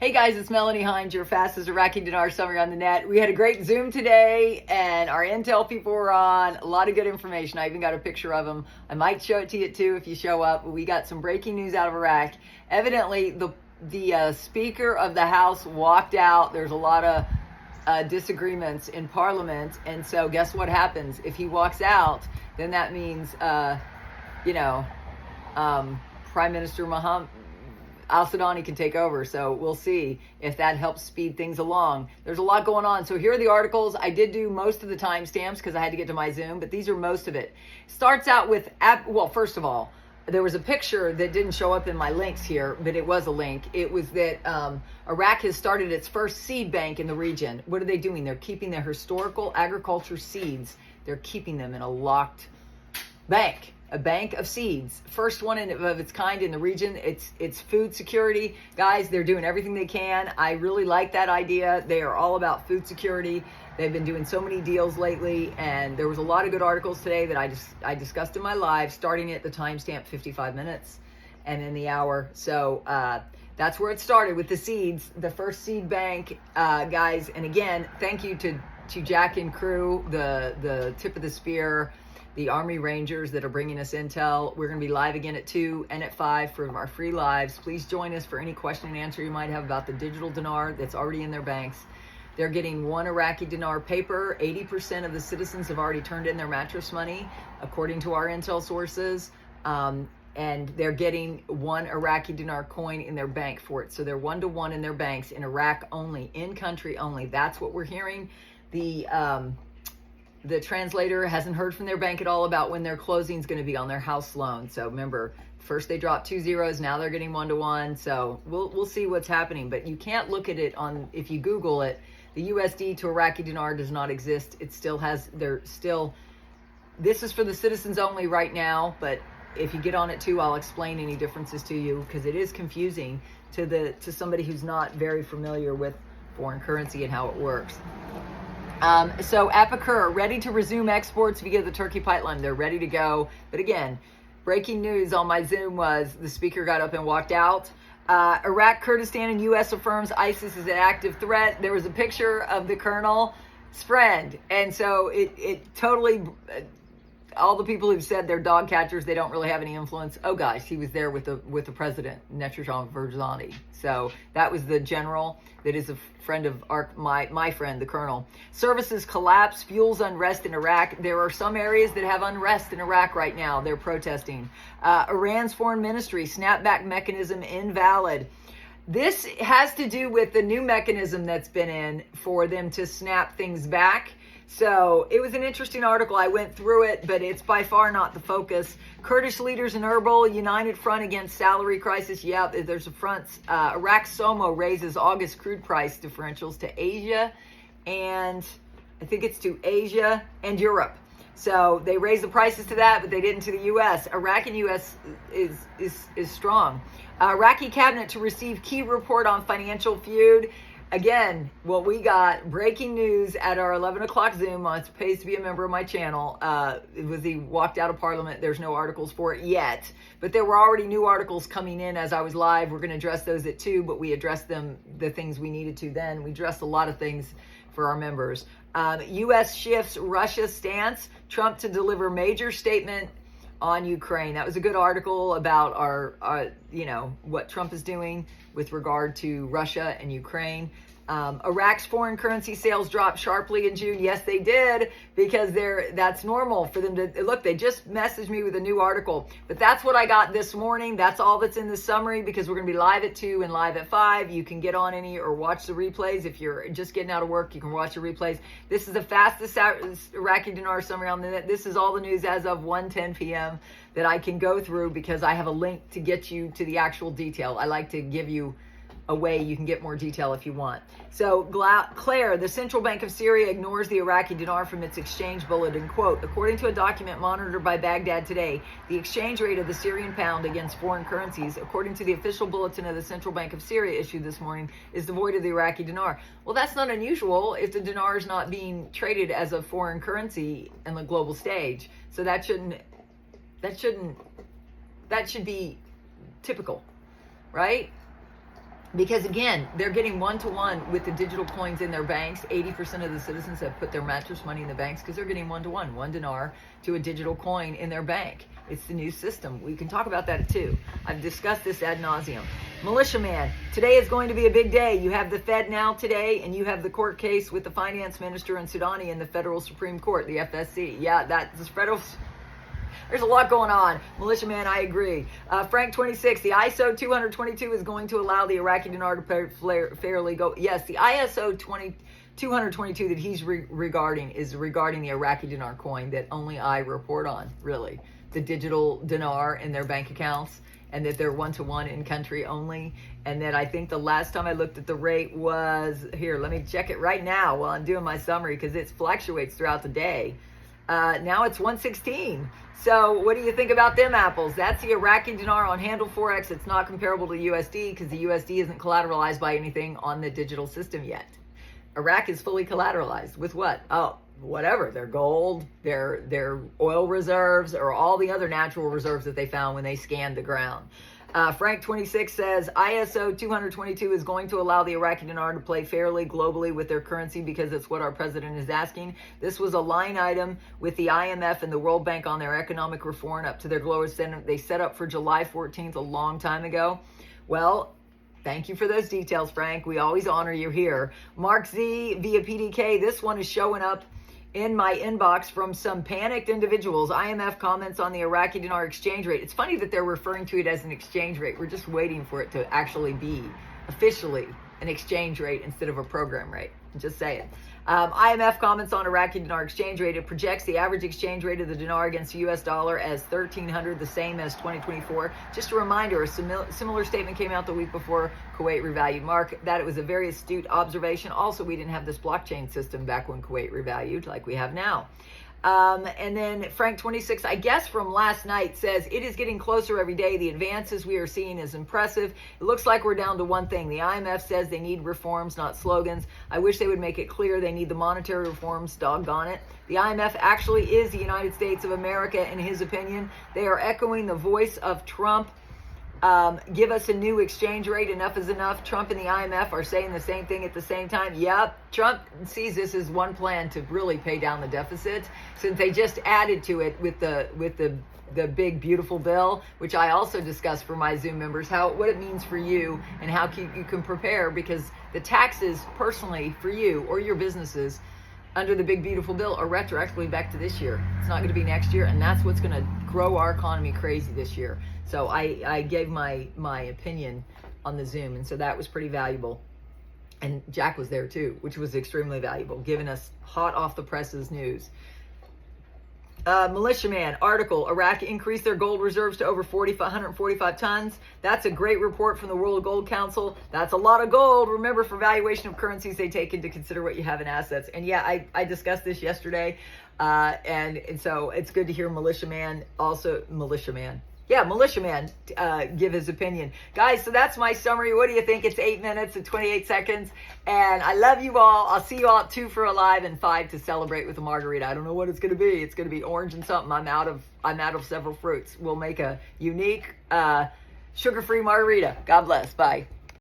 Hey guys, it's Melanie Hinds, your fastest Iraqi dinar summary on the net. We had a great Zoom today, and our intel people were on. A lot of good information. I even got a picture of them. I might show it to you too if you show up. We got some breaking news out of Iraq. Evidently, the Speaker of the House walked out. There's a lot of disagreements in Parliament, and so guess what happens? If he walks out, then that means, Prime Minister Mohammed Al-Sudani can take over. So we'll see if that helps speed things along. There's a lot going on. So here are the articles. I did do most of the timestamps because I had to get to my Zoom, but these are most of it. Starts out with, well, first of all, there was a picture that didn't show up in my links here, but it was a link. It was that Iraq has started its first seed bank in the region. What are they doing? They're keeping their historical agriculture seeds. They're keeping them in a locked bank. A bank of seeds, first one of its kind in the region. It's food security. Guys, they're doing everything they can. I really like that idea. They are all about food security. They've been doing so many deals lately, and there was a lot of good articles today that I discussed in my live, starting at the timestamp 55 minutes and in the hour. So that's where it started with the seeds, the first seed bank, guys. And again, thank you to Jack and crew, the tip of the spear, the Army Rangers that are bringing us intel. We're going to be live again at 2 and at 5 for our free lives. Please join us for any question and answer you might have about the digital dinar that's already in their banks. They're getting one Iraqi dinar paper. 80% of the citizens have already turned in their mattress money, according to our intel sources. And they're getting one Iraqi dinar coin in their bank for it. So they're 1-to-1 in their banks in Iraq only, in country only. That's what we're hearing. The translator hasn't heard from their bank at all about when their closing is going to be on their house loan. So remember, first they dropped 2 zeros, now they're getting 1-to-1. So we'll see what's happening. But you can't look at it on, if you Google it, the USD to Iraqi dinar does not exist. It still has, this is for the citizens only right now. But if you get on it too, I'll explain any differences to you, because it is confusing to somebody who's not very familiar with foreign currency and how it works. So Epicur, ready to resume exports via the Turkey pipeline. They're ready to go. But again, breaking news on my Zoom was the speaker got up and walked out. Iraq, Kurdistan, and U.S. affirms ISIS is an active threat. There was a picture of the colonel's friend. And so it totally, all the people who've said they're dog catchers, they don't really have any influence. Oh gosh, he was there with the president, Netrajan Verzani. So that was the general that is a friend of my friend, the colonel. Services collapse, fuels unrest in Iraq. There are some areas that have unrest in Iraq right now. They're protesting. Iran's foreign ministry, snapback mechanism invalid. This has to do with the new mechanism that's been in for them to snap things back. So it was an interesting article. I went through it, but it's by far not the focus. Kurdish leaders in Erbil, united front against salary crisis. Yeah, there's a front. Iraq SOMO raises August crude price differentials to Asia, and I think it's to Asia and Europe. So they raised the prices to that, but they didn't to the U.S. Iraq and U.S. is strong. Iraqi cabinet to receive key report on financial feud. Again, what we got, breaking news at our 11 o'clock Zoom. It pays to be a member of my channel. It was he walked out of Parliament. There's no articles for it yet. But there were already new articles coming in as I was live. We're going to address those at 2, but we addressed them, the things we needed to then. We addressed a lot of things for our members. U.S. shifts Russia's stance. Trump to deliver major statement on Ukraine. That was a good article about our what Trump is doing with regard to Russia and Ukraine. Iraq's foreign currency sales dropped sharply in June. Yes, they did, because that's normal for them to look. They just messaged me with a new article, but that's what I got this morning. That's all that's in the summary, because we're going to be live at 2 and live at 5. You can get on any or watch the replays. If you're just getting out of work, you can watch the replays. This is the fastest Iraqi dinar summary on the net. This is all the news as of 1:10 p.m. that I can go through, because I have a link to get you to the actual detail. I like to give you a way you can get more detail if you want. So Claire, the Central Bank of Syria ignores the Iraqi dinar from its exchange bulletin. Quote, according to a document monitored by Baghdad today, the exchange rate of the Syrian pound against foreign currencies, according to the official bulletin of the Central Bank of Syria issued this morning, is devoid of the Iraqi dinar. Well, that's not unusual if the dinar is not being traded as a foreign currency in the global stage. So that should be typical, right? Because again, they're getting one-to-one with the digital coins in their banks. 80% of the citizens have put their mattress money in the banks because they're getting one-to-one, one dinar to a digital coin in their bank. It's the new system. We can talk about that too. I've discussed this ad nauseum. Militiaman, today is going to be a big day. You have the Fed now today, and you have the court case with the finance minister in Sudani in the federal Supreme Court, the FSC. Yeah, that's federal. There's a lot going on. Militiaman, I agree. Frank 26, the ISO 222 is going to allow the Iraqi dinar to pay fairly go. Yes, the ISO 222 that he's regarding is regarding the Iraqi dinar coin that only I report on, really. The digital dinar in their bank accounts, and that they're one-to-one in country only. And that I think the last time I looked at the rate was, here, let me check it right now while I'm doing my summary because it fluctuates throughout the day. Now it's 116. So what do you think about them apples? That's the Iraqi dinar on Handle Forex. It's not comparable to USD because the USD isn't collateralized by anything on the digital system yet. Iraq is fully collateralized with what? Oh, whatever. Their gold, their oil reserves, or all the other natural reserves that they found when they scanned the ground. Frank 26 says ISO 222 is going to allow the Iraqi dinar to play fairly globally with their currency because it's what our president is asking. This was a line item with the IMF and the World Bank on their economic reform up to their global standard. They set up for July 14th a long time ago. Well, thank you for those details, Frank. We always honor you here. Mark Z via PDK. This one is showing up in my inbox from some panicked individuals. IMF comments on the Iraqi dinar exchange rate. It's funny that they're referring to it as an exchange rate. We're just waiting for it to actually be officially an exchange rate instead of a program rate. Just saying. IMF comments on Iraqi dinar exchange rate. It projects the average exchange rate of the dinar against the US dollar as 1,300, the same as 2024. Just a reminder, a similar statement came out the week before Kuwait revalued. Mark, that it was a very astute observation. Also, we didn't have this blockchain system back when Kuwait revalued like we have now. And then Frank 26, I guess from last night, says it is getting closer every day. The advances we are seeing is impressive. It looks like we're down to one thing. The IMF says they need reforms, not slogans. I wish they would make it clear they need the monetary reforms, doggone it. The IMF actually is the United States of America, in his opinion. They are echoing the voice of Trump. Give us a new exchange rate. Enough is enough. Trump and the IMF are saying the same thing at the same time. Yep, Trump sees this as one plan to really pay down the deficit, since they just added to it with the big beautiful bill, which I also discussed for my Zoom members, what it means for you and how you can prepare, because the taxes personally for you or your businesses under the big beautiful bill are retroactively back to this year. It's not going to be next year, and that's what's going to grow our economy crazy this year. So I gave my opinion on the Zoom, and so that was pretty valuable. And Jack was there too, which was extremely valuable, giving us hot off the presses news. Militiaman article, Iraq increased their gold reserves to over 145 tons. That's a great report from the World Gold Council. That's a lot of gold. Remember, for valuation of currencies, they take into consider what you have in assets. And yeah, I discussed this yesterday. And so it's good to hear Militiaman give his opinion. Guys, so that's my summary. What do you think? It's 8 minutes and 28 seconds. And I love you all. I'll see you all at 2 for Alive and 5 to celebrate with a margarita. I don't know what it's going to be. It's going to be orange and something. I'm out of several fruits. We'll make a unique sugar-free margarita. God bless. Bye.